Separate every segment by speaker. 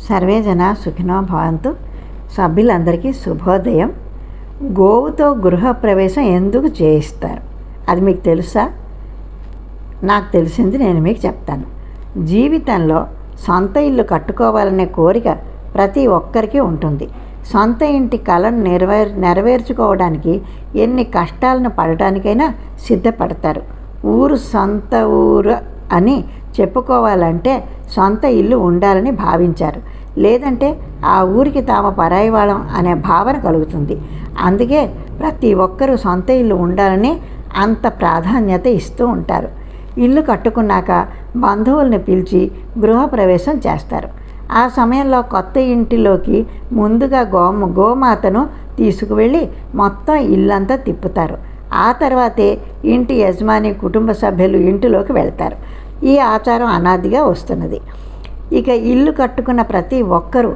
Speaker 1: Survey జనా సుఖినో భవంతు. సభ్యులందరికీ శుభోదయం. గోవుతో గృహప్రవేశం ఎందుకు చేయిస్తారు అది మీకు తెలుసా? నాకు తెలిసింది నేను మీకు చెప్తాను. జీవితంలో సొంత ఇల్లు కట్టుకోవాలనే కోరిక ప్రతి ఒక్కరికి ఉంటుంది. సొంత ఇంటి కలను నెరవేర్చుకోవడానికి ఎన్ని కష్టాలను పడటానికైనా సిద్ధపడతారు. సొంత ఊరు అని చెప్పుకోవాలంటే సొంత ఇల్లు ఉండాలని భావించారు. లేదంటే ఆ ఊరికి తాము పరాయి వాళ్ళం అనే భావన కలుగుతుంది. అందుకే ప్రతి ఒక్కరూ సొంత ఇల్లు ఉండాలని అంత ప్రాధాన్యత ఇస్తూ ఉంటారు. ఇల్లు కట్టుకున్నాక బంధువుల్ని పిలిచి గృహప్రవేశం చేస్తారు. ఆ సమయంలో కొత్త ఇంటిలోకి ముందుగా గోమాతను తీసుకువెళ్ళి మొత్తం ఇల్లంతా తిప్పుతారు. ఆ తర్వాతే ఇంటి యజమాని కుటుంబ సభ్యులు ఇంటిలోకి వెళ్తారు. ఈ ఆచారం అనాదిగా వస్తున్నది. ఇక ఇల్లు కట్టుకున్న ప్రతి ఒక్కరూ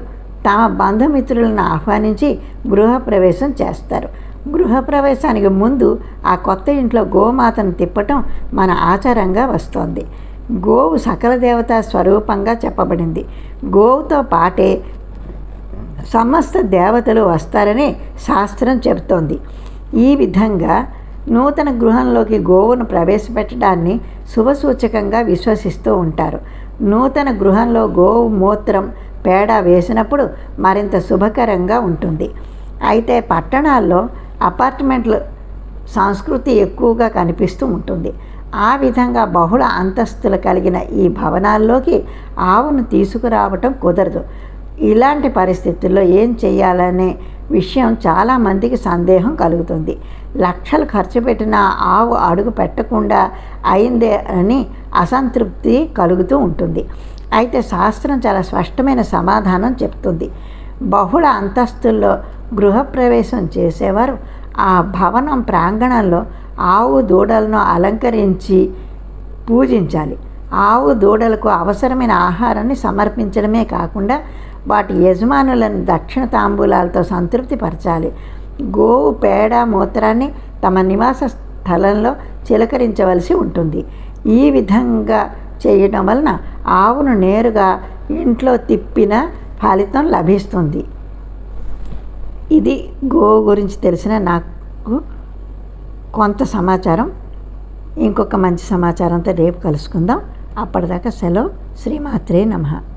Speaker 1: తమ బంధుమిత్రులను ఆహ్వానించి గృహప్రవేశం చేస్తారు. గృహప్రవేశానికి ముందు ఆ కొత్త ఇంట్లో గోమాతను తిప్పటం మన ఆచారంగా వస్తోంది. గోవు సకల దేవతా స్వరూపంగా చెప్పబడింది. గోవుతో పాటే సమస్త దేవతలు వస్తారని శాస్త్రం చెబుతోంది. ఈ విధంగా నూతన గృహంలోకి గోవును ప్రవేశపెట్టడాన్ని శుభసూచకంగా విశ్వసిస్తూ ఉంటారు. నూతన గృహంలో గోవు మూత్రం పేడ వేసినప్పుడు మరింత శుభకరంగా ఉంటుంది. అయితే పట్టణాల్లో అపార్ట్మెంట్ల సంస్కృతి ఎక్కువగా కనిపిస్తూ ఉంటుంది. ఆ విధంగా బహుళ అంతస్తులు కలిగిన ఈ భవనాల్లోకి ఆవును తీసుకురావటం కుదరదు. ఇలాంటి పరిస్థితుల్లో ఏం చేయాలనే విషయం చాలామందికి సందేహం కలుగుతుంది. లక్షలు ఖర్చు పెట్టిన ఆవు అడుగు పెట్టకుండా అయిందే అని అసంతృప్తి కలుగుతూ ఉంటుంది. అయితే శాస్త్రం చాలా స్పష్టమైన సమాధానం చెప్తుంది. బహుళ అంతస్తుల్లో గృహప్రవేశం చేసేవారు ఆ భవనం ప్రాంగణంలో ఆవు దూడలను అలంకరించి పూజించాలి. ఆవు దూడలకు అవసరమైన ఆహారాన్ని సమర్పించడమే కాకుండా వాటి యజమానులను దక్షిణ తాంబూలాలతో సంతృప్తిపరచాలి. గోవు పేడ మూత్రాన్ని తమ నివాస స్థలంలో చిలకరించవలసి ఉంటుంది. ఈ విధంగా చేయడం వలన ఆవును నేరుగా ఇంట్లో తిప్పిన ఫలితం లభిస్తుంది. ఇది గోవు గురించి తెలిసిన నాకు కొంత సమాచారం. ఇంకొక మంచి సమాచారంతో రేపు కలుసుకుందాం. అప్పటిదాకా సెలవు. శ్రీమాత్రే నమః.